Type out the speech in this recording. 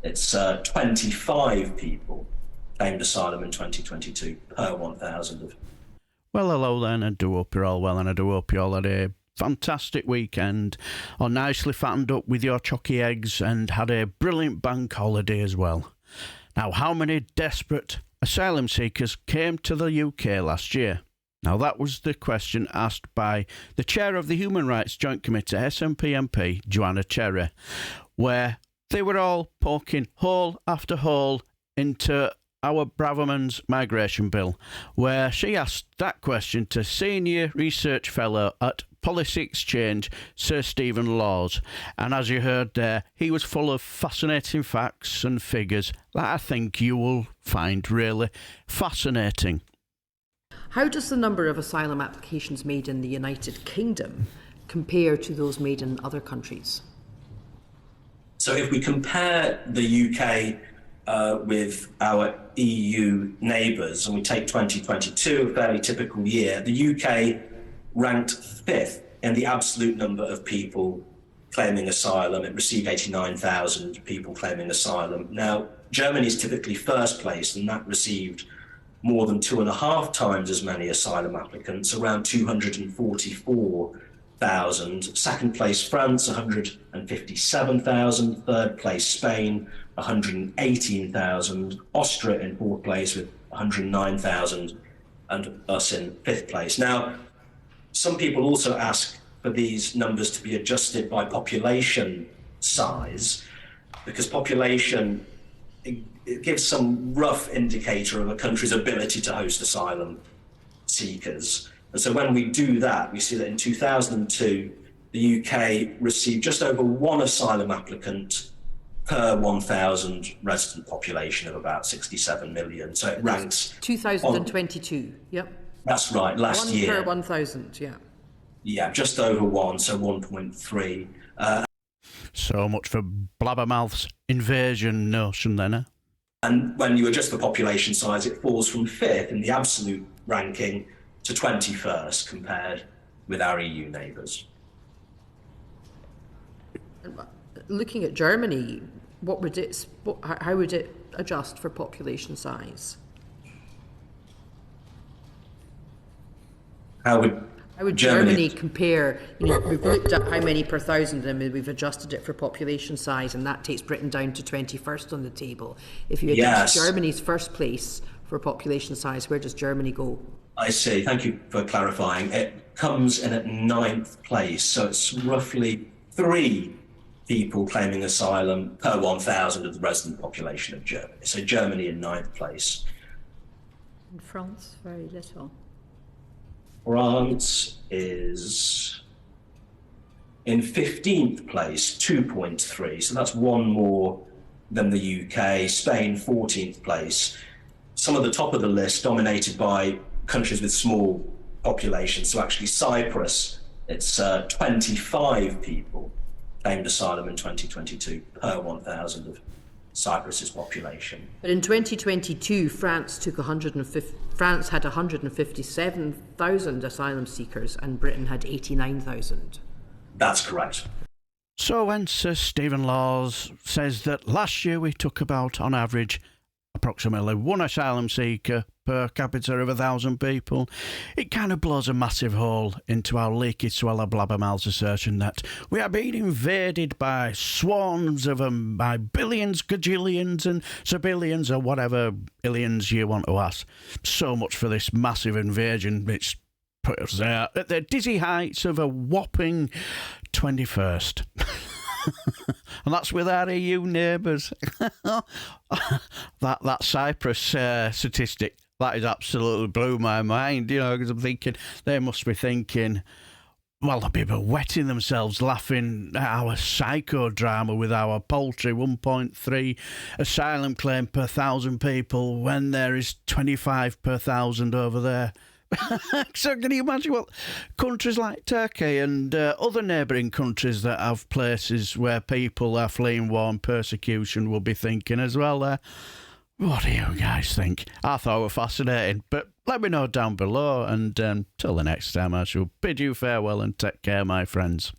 It's 25 people claimed asylum in 2022 per 1,000 of. Well, hello then, I do hope you're all well, and I do hope you all had a fantastic weekend, or nicely fattened up with your chocky eggs and had a brilliant bank holiday as well. Now, how many desperate asylum seekers came to the UK last year? Now, that was the question asked by the chair of the Human Rights Joint Committee, SNP MP Joanna Cherry, where they were all poking hole after hole into our Braverman's Migration Bill, where she asked that question to Senior Research Fellow at Policy Exchange, Sir Stephen Laws. And as you heard there, he was full of fascinating facts and figures that I think you will find really fascinating. How does the number of asylum applications made in the United Kingdom compare to those made in other countries? So if we compare the UK with our EU neighbours, and we take 2022, a fairly typical year, the UK ranked 5th in the absolute number of people claiming asylum. It received 89,000 people claiming asylum. Now, Germany is typically first place, and that received more than 2.5 times as many asylum applicants, around 244,000. Second place, France, 157,000. Third place, Spain, 118,000. Austria in fourth place with 109,000, and us in fifth place. Now, some people also ask for these numbers to be adjusted by population size, because population, it gives some rough indicator of a country's ability to host asylum seekers. And so when we do that, we see that in 2002, the UK received just over 1 asylum applicant per 1,000 resident population of about 67 million. So it ranks... 2022, yep. That's right, last year. 1 per 1,000, yeah. Yeah, just over 1, so 1.3. So much for Blabbermouth's invasion notion then, eh? And when you adjust the population size, it falls from 5th in the absolute ranking to 21st compared with our EU neighbours. Looking at Germany, how would it adjust for population size? How would Germany compare? You know, we've looked at how many per thousand, and we've adjusted it for population size, and that takes Britain down to 21st on the table. If you adjust Germany's first place for population size, where does Germany go? I see. Thank you for clarifying. It comes in at 9th place, so it's roughly 3 people claiming asylum per 1,000 of the resident population of Germany. So Germany in 9th place. In France, very little. France is in 15th place, 2.3, so that's 1 more than the UK. Spain, 14th place. Some of the top of the list dominated by countries with small populations. So actually Cyprus, it's 25 people claimed asylum in 2022 per 1,000 of Cyprus's population. But in 2022, France had 157,000 asylum seekers, and Britain had 89,000. That's correct. So when Sir Stephen Laws says that last year we took about, on average, approximately 1 asylum seeker per capita of 1,000 people, it kind of blows a massive hole into our leaky swallow blabbermouth's assertion that we are being invaded by swarms of them, by billions, gajillions and zebillions, or whatever billions you want to ask. So much for this massive invasion, which put us there at the dizzy heights of a whopping 21st. And that's with our EU neighbours. that Cyprus statistic, that is absolutely blew my mind, you know, because I'm thinking, they must be thinking, well, the people wetting themselves laughing at our psychodrama with our paltry 1.3 asylum claim per 1,000 people when there is 25 per 1,000 over there. So can you imagine what countries like Turkey and other neighbouring countries that have places where people are fleeing war and persecution will be thinking as well there? What do you guys think? I thought it was fascinating, but let me know down below, and till the next time I shall bid you farewell and take care, my friends.